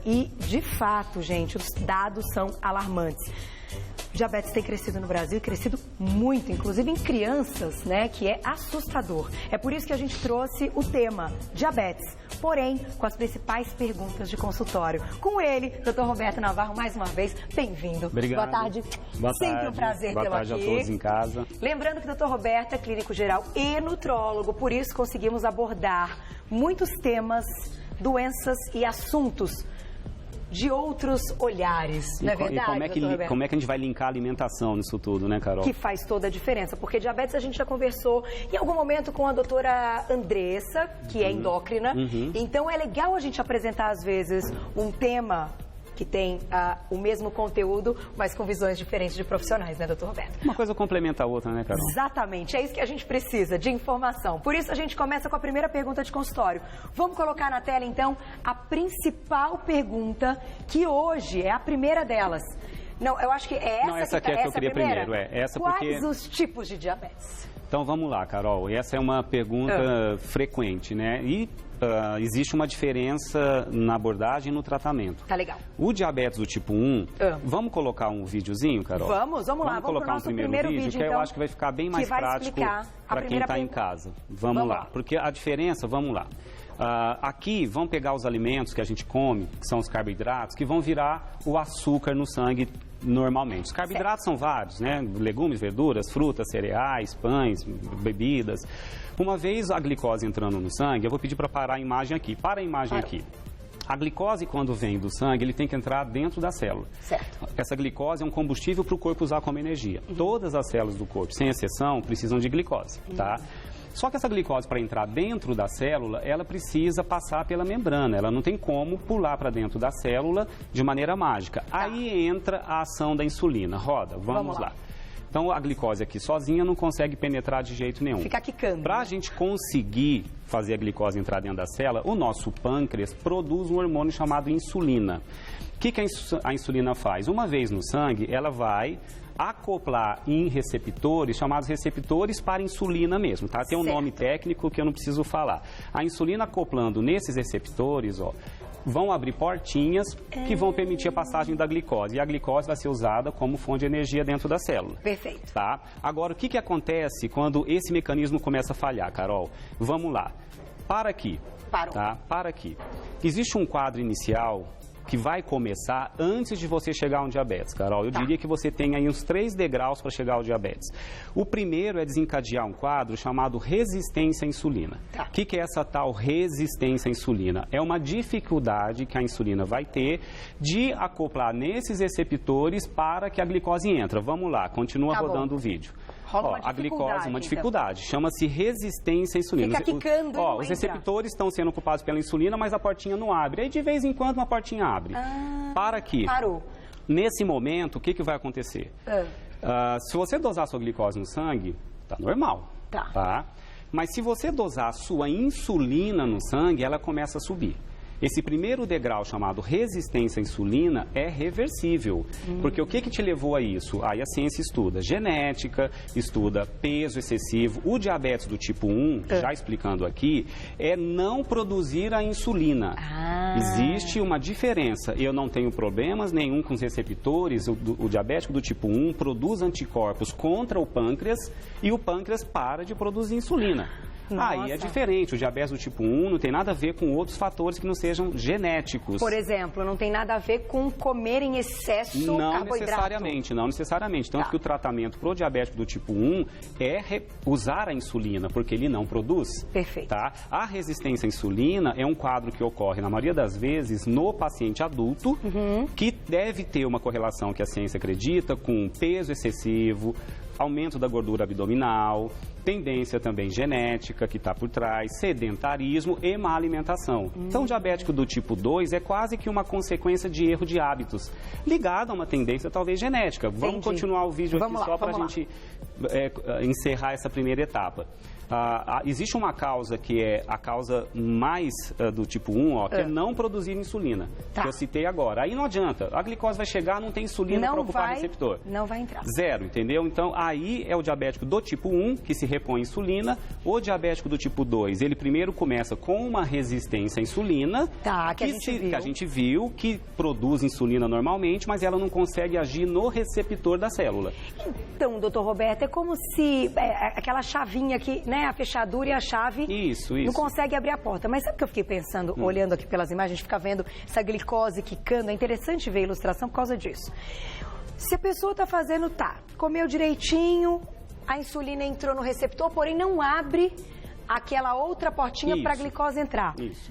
e, de fato, gente, os dados são alarmantes. Diabetes tem crescido no Brasil e crescido muito, inclusive em crianças, né, que é assustador. É por isso que a gente trouxe o tema diabetes, porém com as principais perguntas de consultório. Com ele, Dr. Roberto Navarro, mais uma vez, bem-vindo. Obrigado. Boa tarde. Boa Sempre tarde. um prazer Boa tê-lo aqui. tarde a todos em casa. Lembrando que o Dr. Roberto é clínico geral e nutrólogo, por isso conseguimos abordar muitos temas, doenças e assuntos de outros olhares, não é verdade, como é que a gente vai linkar a alimentação nisso tudo, né, Carol? Que faz toda a diferença, porque diabetes a gente já conversou em algum momento com a doutora Andressa, que é endócrina, então é legal a gente apresentar às vezes um tema que tem o mesmo conteúdo, mas com visões diferentes de profissionais, né, doutor Roberto? Uma coisa complementa a outra, né, Carol? Exatamente, é isso que a gente precisa, de informação. Por isso a gente começa com a primeira pergunta de consultório. Vamos colocar na tela, então, a principal pergunta, que hoje é a primeira delas. Não, eu acho que é essa. Não, essa aqui é que eu queria primeiro. Quais os tipos de diabetes? Então vamos lá, Carol. Essa é uma pergunta frequente, né? E existe uma diferença na abordagem e no tratamento. Tá legal. O diabetes do tipo 1, vamos colocar um videozinho, Carol? Vamos lá. Vamos colocar um primeiro vídeo, que então, eu acho que vai ficar bem mais prático para quem está em casa. Vamos lá, porque a diferença, vamos lá. Aqui, vamos pegar os alimentos que a gente come, que são os carboidratos, que vão virar o açúcar no sangue normalmente. Os carboidratos são vários, né? Legumes, verduras, frutas, cereais, pães, bebidas. Uma vez a glicose entrando no sangue, eu vou pedir para parar a imagem aqui. Para a imagem aqui. A glicose, quando vem do sangue, ele tem que entrar dentro da célula. Certo. Essa glicose é um combustível para o corpo usar como energia. Todas as células do corpo, sem exceção, precisam de glicose, tá? Só que essa glicose, para entrar dentro da célula, ela precisa passar pela membrana. Ela não tem como pular para dentro da célula de maneira mágica. Aí entra a ação da insulina. Roda, vamos lá. Então, a glicose aqui sozinha não consegue penetrar de jeito nenhum. Fica quicando. Para a gente conseguir fazer a glicose entrar dentro da célula, o nosso pâncreas produz um hormônio chamado insulina. O que a insulina faz? Uma vez no sangue, ela vai acoplar em receptores, chamados receptores para insulina mesmo, tá? Tem um nome técnico que eu não preciso falar. A insulina acoplando nesses receptores, ó, vão abrir portinhas que vão permitir a passagem da glicose. E a glicose vai ser usada como fonte de energia dentro da célula. Perfeito. Tá? Agora, o que acontece quando esse mecanismo começa a falhar, Carol? Vamos lá. Para aqui. Parou. Tá? Para aqui. Existe um quadro inicial que vai começar antes de você chegar ao diabetes, Carol. Eu diria que você tem aí uns 3 degraus para chegar ao diabetes. O primeiro é desencadear um quadro chamado resistência à insulina. O que é essa tal resistência à insulina? É uma dificuldade que a insulina vai ter de acoplar nesses receptores para que a glicose entre. Vamos lá, continua rodando o vídeo. A glicose, uma dificuldade, chama-se resistência à insulina. Fica quicando, os receptores estão sendo ocupados pela insulina, mas a portinha não abre. Aí de vez em quando uma portinha abre. Para aqui. Parou. Nesse momento, o que vai acontecer? Se você dosar a sua glicose no sangue, tá normal. Tá? Mas se você dosar a sua insulina no sangue, ela começa a subir. Esse primeiro degrau, chamado resistência à insulina, é reversível. Porque o que te levou a isso? Aí a ciência estuda genética, estuda peso excessivo. O diabetes do tipo 1, já explicando aqui, é não produzir a insulina. Existe uma diferença. Eu não tenho problemas nenhum com os receptores. O diabético do tipo 1 produz anticorpos contra o pâncreas e o pâncreas para de produzir insulina. Aí é diferente, o diabetes do tipo 1 não tem nada a ver com outros fatores que não sejam genéticos. Por exemplo, não tem nada a ver com comer em excesso carboidrato? Não necessariamente. Tanto que o tratamento para o diabético do tipo 1 é usar a insulina, porque ele não produz. Perfeito. Tá? A resistência à insulina é um quadro que ocorre, na maioria das vezes, no paciente adulto, que deve ter uma correlação que a ciência acredita com peso excessivo, aumento da gordura abdominal, tendência também genética que está por trás, sedentarismo e má alimentação. Então, o diabético do tipo 2 é quase que uma consequência de erro de hábitos, ligado a uma tendência talvez genética. Vamos continuar o vídeo aqui só para a gente encerrar essa primeira etapa. Existe uma causa que é a causa mais do tipo 1, que é não produzir insulina, que eu citei agora. Aí não adianta, a glicose vai chegar, não tem insulina para ocupar o receptor. Não vai entrar. Zero, entendeu? Então, aí é o diabético do tipo 1 que se repõe insulina. O diabético do tipo 2, ele primeiro começa com uma resistência à insulina, que a gente viu, que produz insulina normalmente, mas ela não consegue agir no receptor da célula. Então, doutor Roberto, é como se aquela chavinha aqui, né, a fechadura e a chave não consegue abrir a porta. Mas sabe o que eu fiquei pensando, olhando aqui pelas imagens, a gente fica vendo essa glicose quicando, é interessante ver a ilustração por causa disso. Se a pessoa está fazendo, comeu direitinho, a insulina entrou no receptor, porém não abre aquela outra portinha para a glicose entrar. Isso.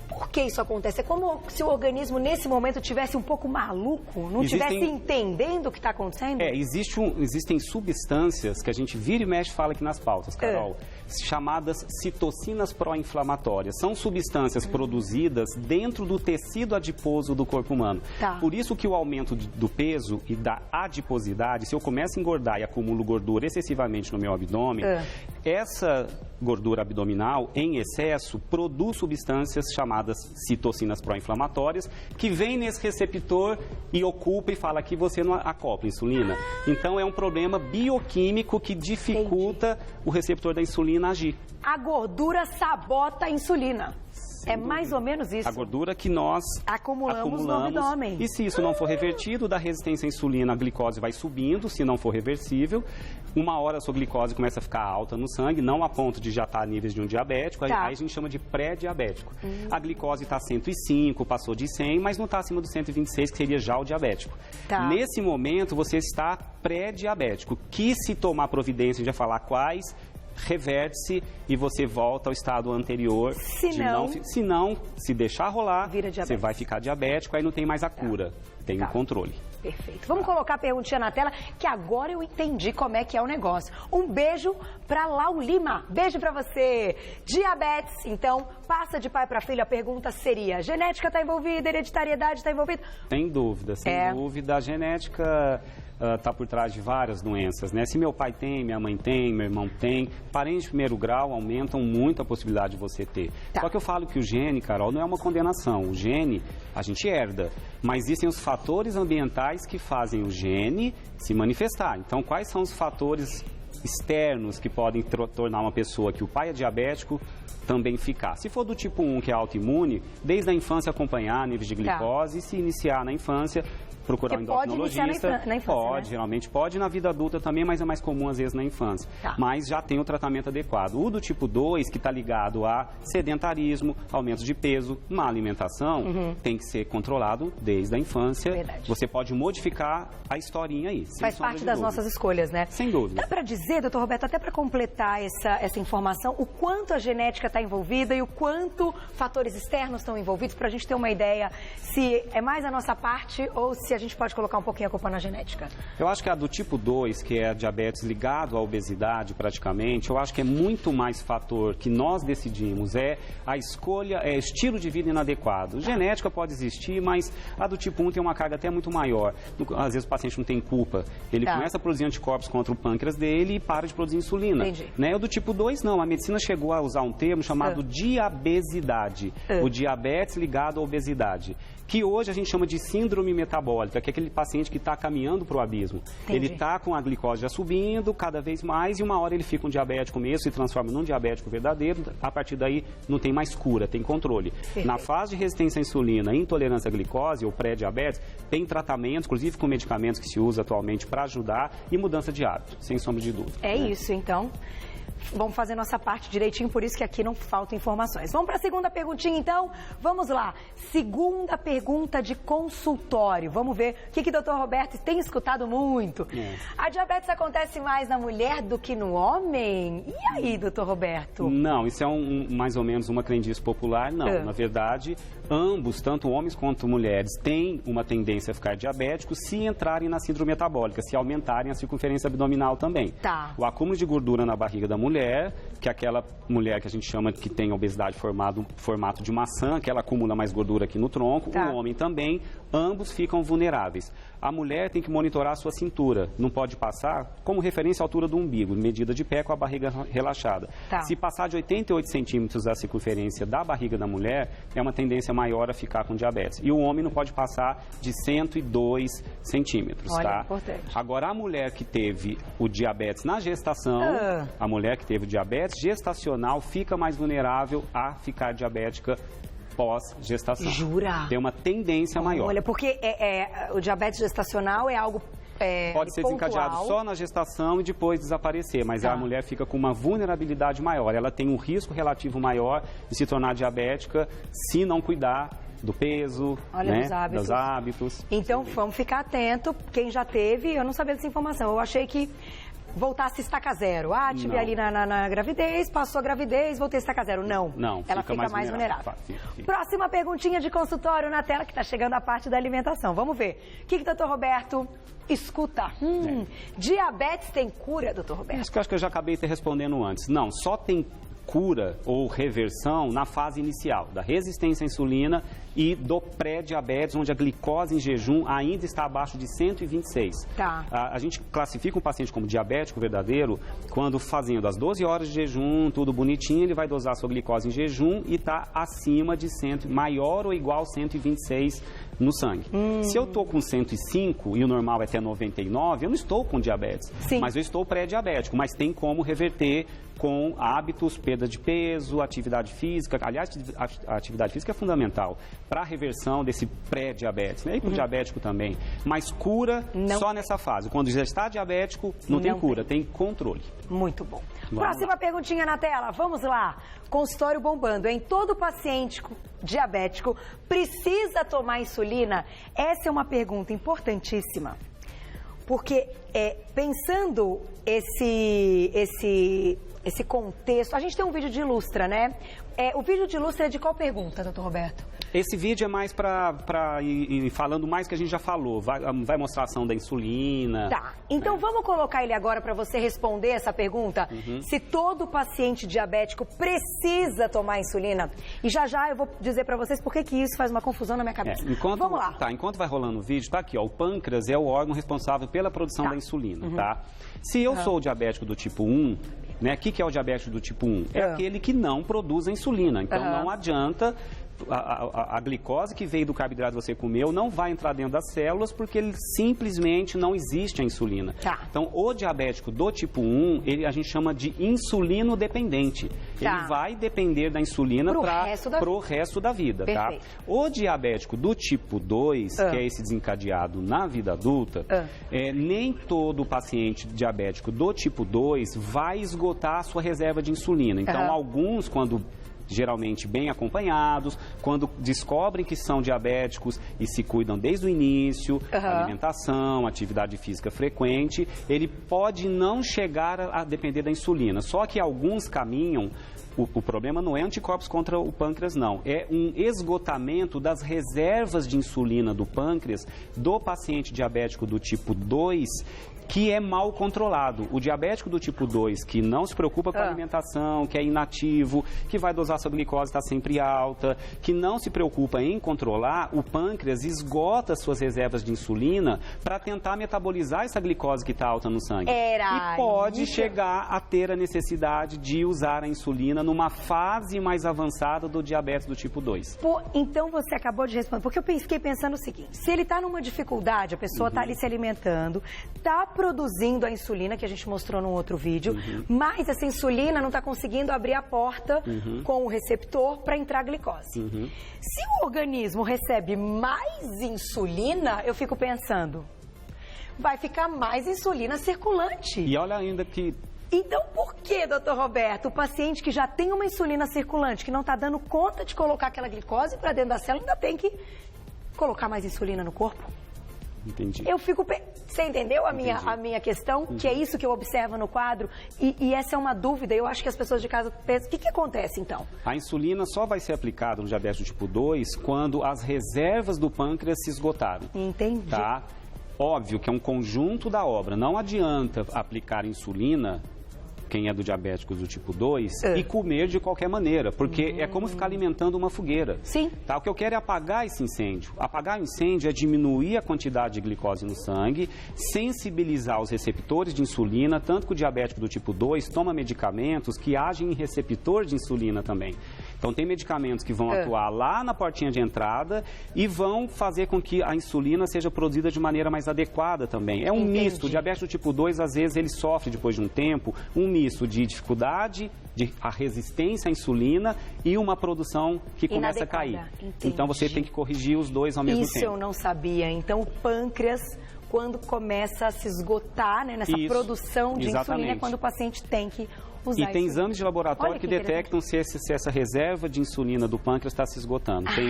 Por que isso acontece? É como se o organismo, nesse momento, tivesse um pouco maluco, não estivesse entendendo o que está acontecendo? Existem substâncias que a gente vira e mexe e fala aqui nas pautas, Carol, chamadas citocinas pró-inflamatórias. São substâncias produzidas dentro do tecido adiposo do corpo humano. Por isso que o aumento do peso e da adiposidade, se eu começo a engordar e acumulo gordura excessivamente no meu abdômen, essa gordura abdominal, em excesso, produz substâncias chamadas citocinas pró-inflamatórias, que vem nesse receptor e ocupa e fala que você não acopla insulina. Então, é um problema bioquímico que dificulta o receptor da insulina agir. A gordura sabota a insulina. É mais ou menos isso. A gordura que nós acumulamos no abdômen. E se isso não for revertido, da resistência à insulina, a glicose vai subindo, se não for reversível. Uma hora a sua glicose começa a ficar alta no sangue, não a ponto de já estar a níveis de um diabético, aí a gente chama de pré-diabético. A glicose está 105, passou de 100, mas não está acima do 126, que seria já o diabético. Nesse momento, você está pré-diabético, que se tomar providência, a gente vai falar quais, reverte-se e você volta ao estado anterior. Se não, se deixar rolar, você vai ficar diabético, aí não tem mais a cura, tem o controle. Perfeito. Vamos colocar a perguntinha na tela, que agora eu entendi como é que é o negócio. Um beijo para Lau Lima. Beijo para você. Diabetes, então, passa de pai para filho. A pergunta seria, genética está envolvida, hereditariedade está envolvida? Sem dúvida, sem dúvida. A genética está por trás de várias doenças, né? Se meu pai tem, minha mãe tem, meu irmão tem, parentes de primeiro grau aumentam muito a possibilidade de você ter. Só que eu falo que o gene, Carol, não é uma condenação. O gene, a gente herda, mas existem os fatores ambientais que fazem o gene se manifestar. Então, quais são os fatores externos que podem tornar uma pessoa que o pai é diabético também ficar? Se for do tipo 1, que é autoimune, desde a infância acompanhar níveis de glicose e se iniciar na infância, procurar um endocrinologista. Na infância, pode, geralmente pode, na vida adulta também, mas é mais comum às vezes na infância. Mas já tem o tratamento adequado. O do tipo 2, que está ligado a sedentarismo, aumento de peso, má alimentação, tem que ser controlado desde a infância. Você pode modificar a historinha aí. Faz parte das nossas escolhas, né? Sem dúvida. Dá para dizer, doutor Roberto, até para completar essa informação, o quanto a genética está envolvida e o quanto fatores externos estão envolvidos, para a gente ter uma ideia se é mais a nossa parte ou se a gente pode colocar um pouquinho a culpa na genética? Eu acho que a do tipo 2, que é a diabetes ligado à obesidade praticamente, eu acho que é muito mais fator que nós decidimos, é a escolha, é estilo de vida inadequado. Genética pode existir, mas a do tipo 1 tem uma carga até muito maior. Às vezes o paciente não tem culpa. Ele começa a produzir anticorpos contra o pâncreas dele e para de produzir insulina. Né? O do tipo 2 não. A medicina chegou a usar um termo chamado diabesidade. O diabetes ligado à obesidade. Que hoje a gente chama de síndrome metabólica, que é aquele paciente que está caminhando para o abismo. Ele está com a glicose já subindo cada vez mais e uma hora ele fica um diabético mesmo, se transforma num diabético verdadeiro, a partir daí não tem mais cura, tem controle. Na fase de resistência à insulina, intolerância à glicose ou pré-diabetes, tem tratamento, inclusive com medicamentos que se usa atualmente para ajudar e mudança de hábito, sem sombra de dúvida. Isso, então. Vamos fazer nossa parte direitinho, por isso que aqui não faltam informações. Vamos para a segunda perguntinha, então? Vamos lá. Segunda pergunta de consultório. Vamos ver o que o doutor Roberto tem escutado muito. A diabetes acontece mais na mulher do que no homem? E aí, doutor Roberto? Não, isso é mais ou menos uma crendice popular, não. Na verdade, ambos, tanto homens quanto mulheres, têm uma tendência a ficar diabéticos se entrarem na síndrome metabólica, se aumentarem a circunferência abdominal também. O acúmulo de gordura na barriga da mulher mulher, que é aquela mulher que a gente chama que tem obesidade formato de maçã, que ela acumula mais gordura aqui no tronco, o homem também, ambos ficam vulneráveis. A mulher tem que monitorar a sua cintura, não pode passar como referência a altura do umbigo, medida de pé com a barriga relaxada. Se passar de 88 centímetros a circunferência da barriga da mulher, é uma tendência maior a ficar com diabetes. E o homem não pode passar de 102 centímetros, Olha, importante. Agora, a mulher que teve o diabetes na gestação, a mulher que teve o diabetes gestacional fica mais vulnerável a ficar diabética pós-gestação. Jura? Tem uma tendência maior. Olha, porque o diabetes gestacional é algo pode ser desencadeado só na gestação e depois desaparecer, mas a mulher fica com uma vulnerabilidade maior. Ela tem um risco relativo maior de se tornar diabética se não cuidar do peso, dos hábitos. Então, vamos ficar atento. Quem já teve, eu não sabia dessa informação. Eu achei que voltasse a estaca zero. Tive ali na gravidez, passou a gravidez, voltei a estaca zero. Não, ela fica mais vulnerável. Próxima perguntinha de consultório na tela, que está chegando a parte da alimentação. Vamos ver. O que o doutor Roberto escuta? Diabetes tem cura, doutor Roberto? Isso que eu acho que eu já acabei te respondendo antes. Não, só tem cura ou reversão na fase inicial da resistência à insulina e do pré-diabetes, onde a glicose em jejum ainda está abaixo de 126. A gente classifica um paciente como diabético verdadeiro quando, fazendo as 12 horas de jejum, tudo bonitinho, ele vai dosar sua glicose em jejum e está acima de 100, maior ou igual a 126 no sangue. Se eu estou com 105 e o normal é até 99, eu não estou com diabetes, mas eu estou pré-diabético, mas tem como reverter com hábitos, perda de peso, atividade física. Aliás, a atividade física é fundamental para a reversão desse pré-diabetes, e para o diabético também. Mas cura só nessa fase. Quando já está diabético, não tem cura, tem controle. Muito bom. Próxima perguntinha na tela, vamos lá. Consultório bombando, hein? Todo paciente diabético precisa tomar insulina? Essa é uma pergunta importantíssima. Porque, pensando esse contexto, a gente tem um vídeo de ilustra, né? O vídeo de ilustra é de qual pergunta, doutor Roberto? Esse vídeo é mais para ir falando mais que a gente já falou. Vai mostrar a ação da insulina. Então vamos colocar ele agora para você responder essa pergunta. Se todo paciente diabético precisa tomar insulina. E já eu vou dizer para vocês por que isso faz uma confusão na minha cabeça. Vamos lá. Enquanto vai rolando o vídeo, aqui, o pâncreas é o órgão responsável pela produção da insulina, Se eu sou diabético do tipo 1, o que é o diabético do tipo 1? É aquele que não produz a insulina. Então, não adianta, a glicose que veio do carboidrato que você comeu não vai entrar dentro das células porque ele simplesmente não existe a insulina. Então, o diabético do tipo 1, a gente chama de insulino dependente. Ele vai depender da insulina para o resto da vida. O diabético do tipo 2, que é esse desencadeado na vida adulta, nem todo paciente diabético do tipo 2 vai esgotar a sua reserva de insulina. Então, alguns, quando geralmente bem acompanhados, quando descobrem que são diabéticos e se cuidam desde o início, alimentação, atividade física frequente, ele pode não chegar a depender da insulina. Só que alguns caminham. O problema não é anticorpos contra o pâncreas, não. É um esgotamento das reservas de insulina do pâncreas do paciente diabético do tipo 2, que é mal controlado. O diabético do tipo 2, que não se preocupa com a alimentação, que é inativo, que vai dosar sua glicose, está sempre alta, que não se preocupa em controlar, o pâncreas esgota suas reservas de insulina para tentar metabolizar essa glicose que está alta no sangue. E pode chegar a ter a necessidade de usar a insulina numa fase mais avançada do diabetes do tipo 2. Então você acabou de responder, porque eu fiquei pensando o seguinte, se ele está numa dificuldade, a pessoa está ali se alimentando, está produzindo a insulina, que a gente mostrou num outro vídeo, mas essa insulina não está conseguindo abrir a porta com o receptor para entrar a glicose. Se o organismo recebe mais insulina, eu fico pensando, vai ficar mais insulina circulante. E olha ainda que... Então, por que, doutor Roberto, o paciente que já tem uma insulina circulante, que não está dando conta de colocar aquela glicose para dentro da célula, ainda tem que colocar mais insulina no corpo? Entendi. Eu fico... Você entendeu a minha questão? Que é isso que eu observo no quadro? E essa é uma dúvida. Eu acho que as pessoas de casa pensam... O que acontece, então? A insulina só vai ser aplicada no diabetes do tipo 2 quando as reservas do pâncreas se esgotaram. Entendi. Óbvio que é um conjunto da obra. Não adianta aplicar insulina... quem é do diabético do tipo 2, e comer de qualquer maneira, porque é como ficar alimentando uma fogueira. Sim. Tá? O que eu quero é apagar esse incêndio. Apagar o incêndio é diminuir a quantidade de glicose no sangue, sensibilizar os receptores de insulina, tanto que o diabético do tipo 2 toma medicamentos que agem em receptor de insulina também. Então, tem medicamentos que vão atuar lá na portinha de entrada e vão fazer com que a insulina seja produzida de maneira mais adequada também. É um misto. O diabetes do tipo 2, às vezes, ele sofre, depois de um tempo, um misto de dificuldade, a resistência à insulina e uma produção que começa a cair. Entendi. Então, você tem que corrigir os dois ao mesmo tempo. Isso eu não sabia. Então, o pâncreas, quando começa a se esgotar, né, nessa produção de insulina, é quando o paciente tem que usar. E tem exames de laboratório que detectam se essa reserva de insulina do pâncreas está se esgotando. Tem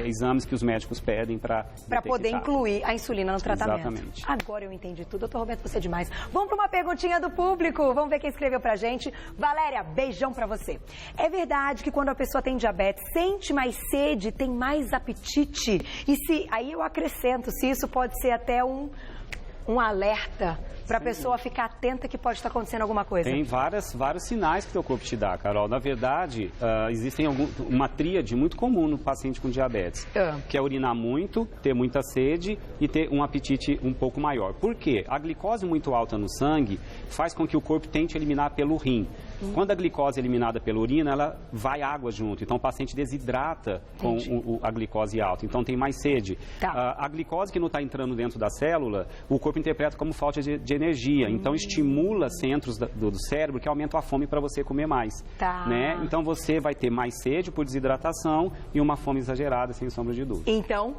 exames que os médicos pedem para poder incluir a insulina no tratamento. Exatamente. Agora eu entendi tudo. Doutor Roberto, você é demais. Vamos para uma perguntinha do público. Vamos ver quem escreveu pra gente. Valéria, beijão pra você. É verdade que quando a pessoa tem diabetes, sente mais sede, tem mais apetite? E se, aí eu acrescento, se isso pode ser até um alerta para a pessoa ficar atenta que pode estar acontecendo alguma coisa? Tem vários sinais que o teu corpo te dá, Carol. Na verdade, existem uma tríade muito comum no paciente com diabetes, que é urinar muito, ter muita sede e ter um apetite um pouco maior. Por quê? A glicose muito alta no sangue faz com que o corpo tente eliminar pelo rim. Quando a glicose é eliminada pela urina, ela vai água junto. Então, o paciente desidrata com a glicose alta. Então, tem mais sede. A glicose que não está entrando dentro da célula, o corpo interpreta como falta de energia. Então, estimula centros do cérebro que aumentam a fome para você comer mais. Né? Então, você vai ter mais sede por desidratação e uma fome exagerada, sem sombra de dúvida. Então...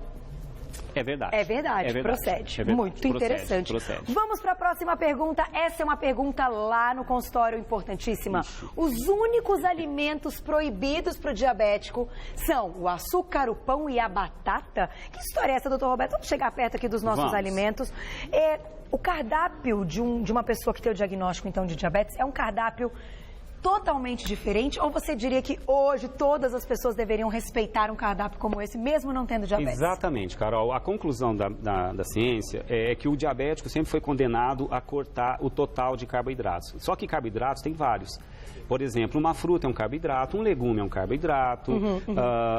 É verdade. É verdade, procede. Muito interessante. Procede. Vamos para a próxima pergunta. Essa é uma pergunta lá no consultório importantíssima. Os únicos alimentos proibidos para o diabético são o açúcar, o pão e a batata? Que história é essa, doutor Roberto? Vamos chegar perto aqui dos nossos alimentos. O cardápio de uma pessoa que tem o diagnóstico, então, de diabetes é um cardápio totalmente diferente, ou você diria que hoje todas as pessoas deveriam respeitar um cardápio como esse, mesmo não tendo diabetes? Exatamente, Carol. A conclusão da ciência é que o diabético sempre foi condenado a cortar o total de carboidratos. Só que carboidratos tem vários. Por exemplo, uma fruta é um carboidrato, um legume é um carboidrato,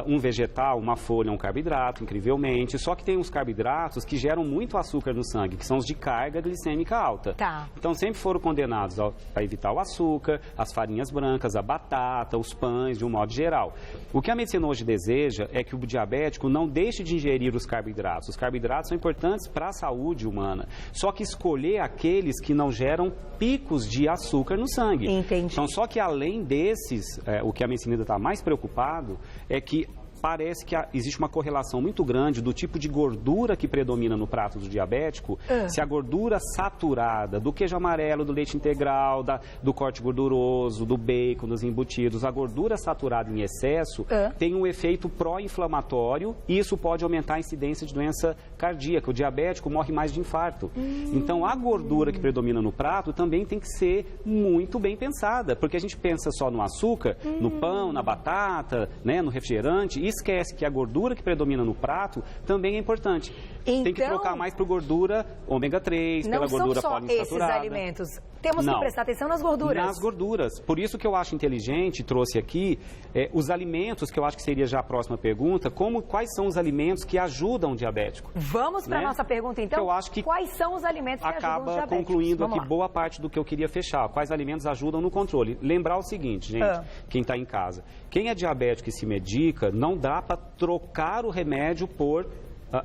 um vegetal, uma folha é um carboidrato, incrivelmente. Só que tem uns carboidratos que geram muito açúcar no sangue, que são os de carga glicêmica alta. Então, sempre foram condenados a evitar o açúcar, as farinhas brancas, a batata, os pães, de um modo geral. O que a medicina hoje deseja é que o diabético não deixe de ingerir os carboidratos. Os carboidratos são importantes para a saúde humana, só que escolher aqueles que não geram picos de açúcar no sangue. Entendi. Então, só que além desses, o que a medicina ainda está mais preocupado é que parece que existe uma correlação muito grande do tipo de gordura que predomina no prato do diabético, se a gordura saturada do queijo amarelo, do leite integral, do corte gorduroso, do bacon, dos embutidos, a gordura saturada em excesso tem um efeito pró-inflamatório e isso pode aumentar a incidência de doença cardíaca. O diabético morre mais de infarto. Então, a gordura que predomina no prato também tem que ser muito bem pensada, porque a gente pensa só no açúcar, no pão, na batata, né, no refrigerante, e esquece que a gordura que predomina no prato também é importante. Então, tem que trocar mais por gordura ômega 3, pela gordura poliinsaturada. Não são só esses alimentos. Temos que prestar atenção nas gorduras. Nas gorduras. Por isso que eu acho inteligente, trouxe aqui, os alimentos, que eu acho que seria já a próxima pergunta, quais são os alimentos que ajudam o diabético. Vamos para a nossa pergunta, então. Eu acho que quais são os alimentos que ajudam os diabéticos? Acaba concluindo aqui boa parte do que eu queria fechar. Quais alimentos ajudam no controle. Lembrar o seguinte, gente, quem está em casa. Quem é diabético e se medica, não dá para trocar o remédio por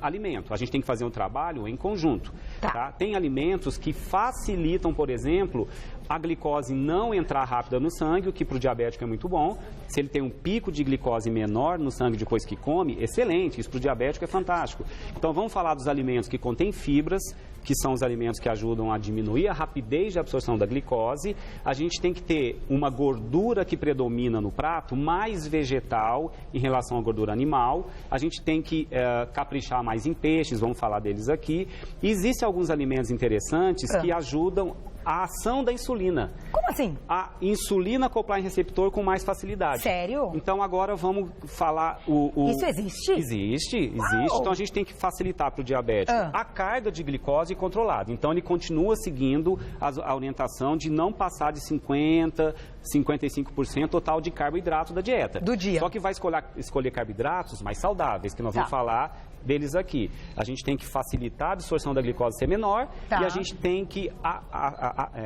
alimento. A gente tem que fazer um trabalho em conjunto. Tá? Tem alimentos que facilitam, por exemplo, a glicose não entrar rápida no sangue, o que para o diabético é muito bom. Se ele tem um pico de glicose menor no sangue depois que come, excelente. Isso para o diabético é fantástico. Então, vamos falar dos alimentos que contêm fibras, que são os alimentos que ajudam a diminuir a rapidez de absorção da glicose. A gente tem que ter uma gordura que predomina no prato, mais vegetal em relação à gordura animal. A gente tem que caprichar mais em peixes, vamos falar deles aqui. E existem alguns alimentos interessantes que ajudam a ação da insulina. Como assim? A insulina acoplar em receptor com mais facilidade. Sério? Então agora vamos falar Isso existe? Existe. Então a gente tem que facilitar para o diabético a carga de glicose controlada. Então ele continua seguindo a orientação de não passar de 50%, 55% total de carboidrato da dieta. Do dia. Só que vai escolher carboidratos mais saudáveis, que nós vamos falar deles aqui. A gente tem que facilitar a absorção da glicose ser menor e a gente tem que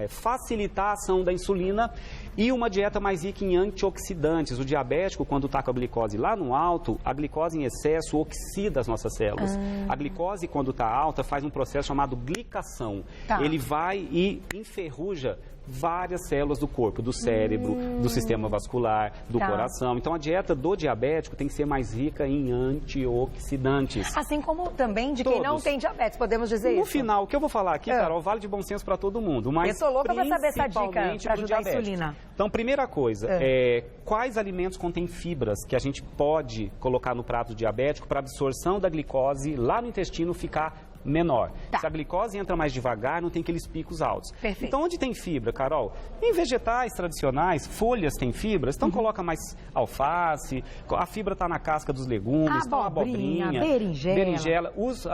facilitar a ação da insulina e uma dieta mais rica em antioxidantes. O diabético, quando está com a glicose lá no alto, a glicose em excesso oxida as nossas células. A glicose, quando está alta, faz um processo chamado glicação. Ele vai e enferruja várias células do corpo, do cérebro, do sistema vascular, do coração. Então, a dieta do diabético tem que ser mais rica em antioxidantes. Assim como também de quem não tem diabetes, podemos dizer isso? No final, o que eu vou falar aqui, Carol, vale de bom senso para todo mundo. Mas eu sou louca para saber essa dica para ajudar a insulina. Então, primeira coisa, quais alimentos contêm fibras que a gente pode colocar no prato diabético para a absorção da glicose lá no intestino ficar menor. Se a glicose entra mais devagar, não tem aqueles picos altos. Perfeito. Então, onde tem fibra, Carol? Em vegetais tradicionais, folhas têm fibras, então coloca mais alface, a fibra está na casca dos legumes, abobrinha, berinjela. Os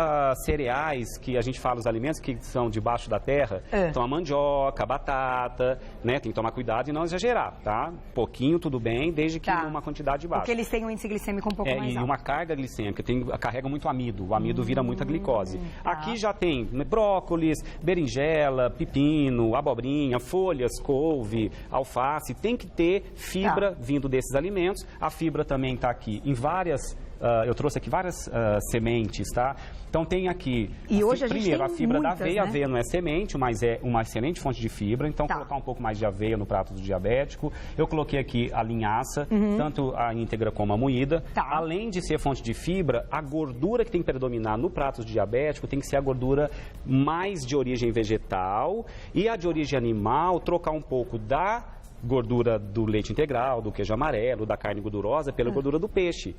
cereais que a gente fala, os alimentos que são debaixo da terra, então a mandioca, a batata, né? Tem que tomar cuidado e não exagerar, tá? Pouquinho, tudo bem, desde que numa quantidade baixa. Porque eles têm um índice glicêmico um pouco mais alto. E uma carga glicêmica, carrega muito amido, o amido vira muita glicose. Aqui já tem brócolis, berinjela, pepino, abobrinha, folhas, couve, alface. Tem que ter fibra vindo desses alimentos. A fibra também está aqui em várias... eu trouxe aqui várias sementes, tá? Então tem aqui, e hoje primeiro, a fibra da aveia. Né? A aveia não é semente, mas é uma excelente fonte de fibra. Então, colocar um pouco mais de aveia no prato do diabético. Eu coloquei aqui a linhaça, tanto a íntegra como a moída. Além de ser fonte de fibra, a gordura que tem que predominar no prato do diabético tem que ser a gordura mais de origem vegetal e a de origem animal, trocar um pouco da gordura do leite integral, do queijo amarelo, da carne gordurosa, pela gordura do peixe.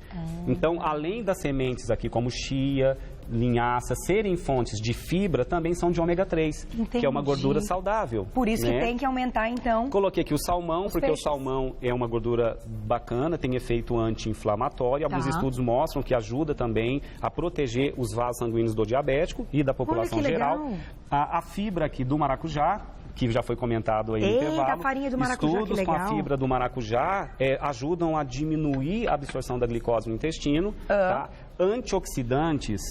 Então, além das sementes aqui, como chia, linhaça, serem fontes de fibra, também são de ômega 3, que é uma gordura saudável. Por isso que tem que aumentar, então... Coloquei aqui o salmão, porque o salmão é uma gordura bacana, tem efeito anti-inflamatório. Alguns estudos mostram que ajuda também a proteger os vasos sanguíneos do diabético e da população geral. A fibra aqui do maracujá, que já foi comentado aí no intervalo. A farinha do maracujá, estudos com a fibra do maracujá ajudam a diminuir a absorção da glicose no intestino. Antioxidantes,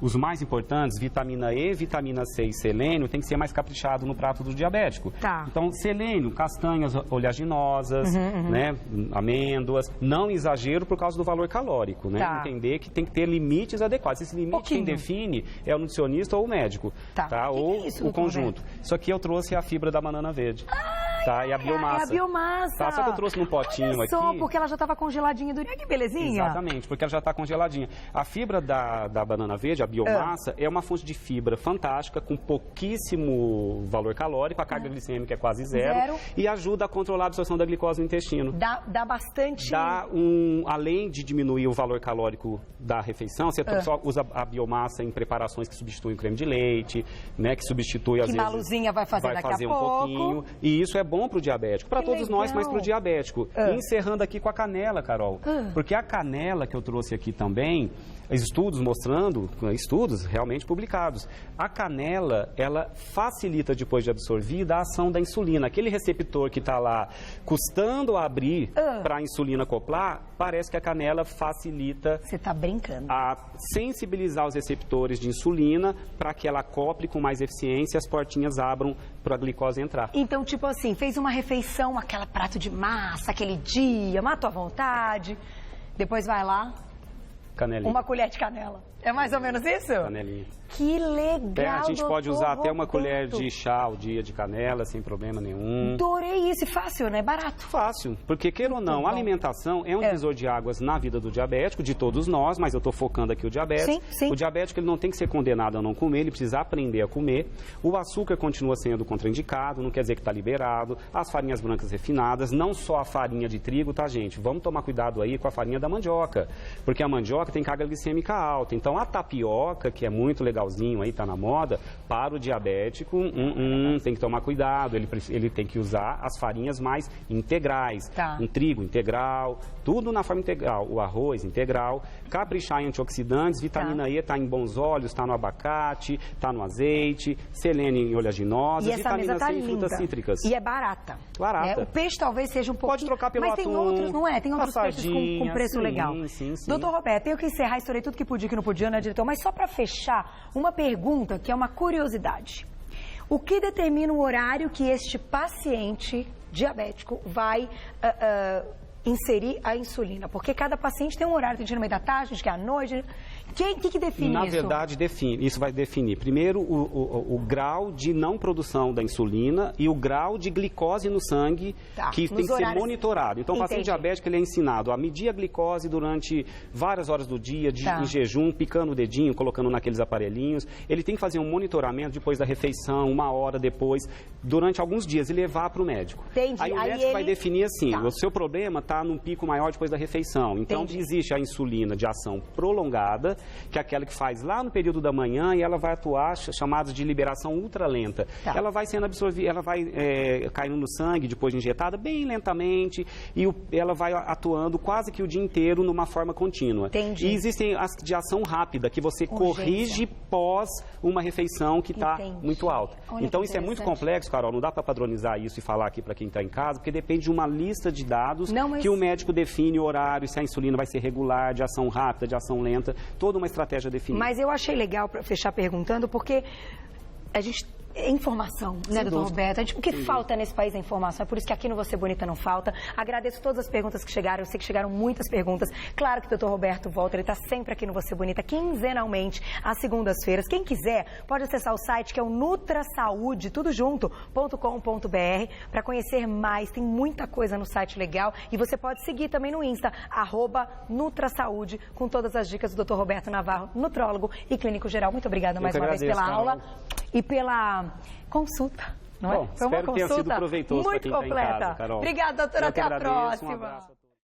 os mais importantes, vitamina E, vitamina C e selênio, tem que ser mais caprichado no prato do diabético. Então, selênio, castanhas oleaginosas, né, amêndoas, não exagero por causa do valor calórico, né? Entender que tem que ter limites adequados. Esse limite quem define é o nutricionista ou o médico, ou o conjunto. Isso aqui eu trouxe a fibra da banana verde. E a biomassa. É a biomassa. Só que eu trouxe num potinho aqui. Só porque ela já estava congeladinha. Que belezinha. Exatamente, porque ela já está congeladinha. A fibra da banana verde, a biomassa, é uma fonte de fibra fantástica, com pouquíssimo valor calórico, a carga glicêmica é quase zero, e ajuda a controlar a absorção da glicose no intestino. Dá bastante... Além de diminuir o valor calórico da refeição, você só usa a biomassa em preparações que substituem o creme de leite, né, que substitui às vezes... Que Maluzinha vai fazer daqui a pouco. Pouquinho, e isso é bom para o diabético, para todos nós, mas para o diabético. Encerrando aqui com a canela, Carol, porque a canela que eu trouxe aqui também, estudos mostrando, estudos realmente publicados, a canela, ela facilita depois de absorvida a ação da insulina. Aquele receptor que está lá custando a abrir para a insulina acoplar, parece que a canela facilita... Você está brincando. A sensibilizar os receptores de insulina para que ela acople com mais eficiência e as portinhas abram para a glicose entrar. Então, tipo assim, fez uma refeição, aquele prato de massa, aquele dia, matou à vontade, depois vai lá... Canelinha. Uma colher de canela. É mais ou menos isso? Canelinha. Que legal, a gente pode usar até uma colher de chá ao dia de canela, sem problema nenhum. Adorei isso. Fácil, né? Barato. Fácil. Porque, queira ou não, a alimentação é um divisor de águas na vida do diabético, de todos nós, mas eu estou focando aqui o diabético. Sim. O diabético ele não tem que ser condenado a não comer, ele precisa aprender a comer. O açúcar continua sendo contraindicado, não quer dizer que está liberado. As farinhas brancas refinadas, não só a farinha de trigo, tá, gente? Vamos tomar cuidado aí com a farinha da mandioca. Porque a mandioca tapioca tem carga glicêmica alta. Então, a tapioca, que é muito legalzinho aí, tá na moda, para o diabético, tem que tomar cuidado. Ele tem que usar as farinhas mais integrais. Um trigo integral, tudo na forma integral. O arroz integral, caprichar em antioxidantes, vitamina E está em bons óleos, está no abacate, está no azeite, selênio em oleaginosas, vitamina C em frutas cítricas. E é barata. Barata. O peixe talvez seja um pouco... Pode trocar pelo atum. Mas tem outros, não é? Tem outros peixes com preço legal. Sim. Doutor Roberto, tenho que encerrar, estourei tudo que podia, que não podia, né, diretor? Mas só para fechar, uma pergunta que é uma curiosidade. O que determina o horário que este paciente diabético vai inserir a insulina? Porque cada paciente tem um horário, tem dia no meio da tarde, tem dia à noite. O que define isso? Na verdade, isso vai definir, primeiro, o grau de não produção da insulina e o grau de glicose no sangue, que tem que ser monitorado. Então, o paciente diabético ele é ensinado a medir a glicose durante várias horas do dia, em jejum, picando o dedinho, colocando naqueles aparelhinhos. Ele tem que fazer um monitoramento depois da refeição, 1 hora depois, durante alguns dias, e levar para o médico. Entendi. Aí o médico vai definir assim, o seu problema está num pico maior depois da refeição. Então, existe a insulina de ação prolongada, que é aquela que faz lá no período da manhã e ela vai atuar, chamadas de liberação ultralenta. Ela vai sendo absorvida, ela vai caindo no sangue depois de injetada bem lentamente e ela vai atuando quase que o dia inteiro numa forma contínua. Entendi. E existem as de ação rápida, que você corrige pós uma refeição que está muito alta. Então, isso é muito complexo, Carol, não dá para padronizar isso e falar aqui para quem está em casa, porque depende de uma lista de dados que o médico define o horário, se a insulina vai ser regular, de ação rápida, de ação lenta, toda uma estratégia definida. Mas eu achei legal para fechar perguntando, porque a gente... É informação, né, doutor Roberto? O que falta nesse país é informação. É por isso que aqui no Você Bonita não falta. Agradeço todas as perguntas que chegaram. Eu sei que chegaram muitas perguntas. Claro que o doutor Roberto volta. Ele está sempre aqui no Você Bonita, quinzenalmente, às segundas-feiras. Quem quiser, pode acessar o site, que é o nutrasaude, tudo junto.com.br, para conhecer mais. Tem muita coisa no site legal. E você pode seguir também no Insta, @nutrasaude, com todas as dicas do doutor Roberto Navarro, nutrólogo e clínico geral. Muito obrigada mais uma vez pela aula e pela consulta, não é? Bom, foi uma consulta tenha sido proveitoso muito para quem completa. Tá em casa, Carol. Obrigada, doutora. Até a próxima. Um abraço.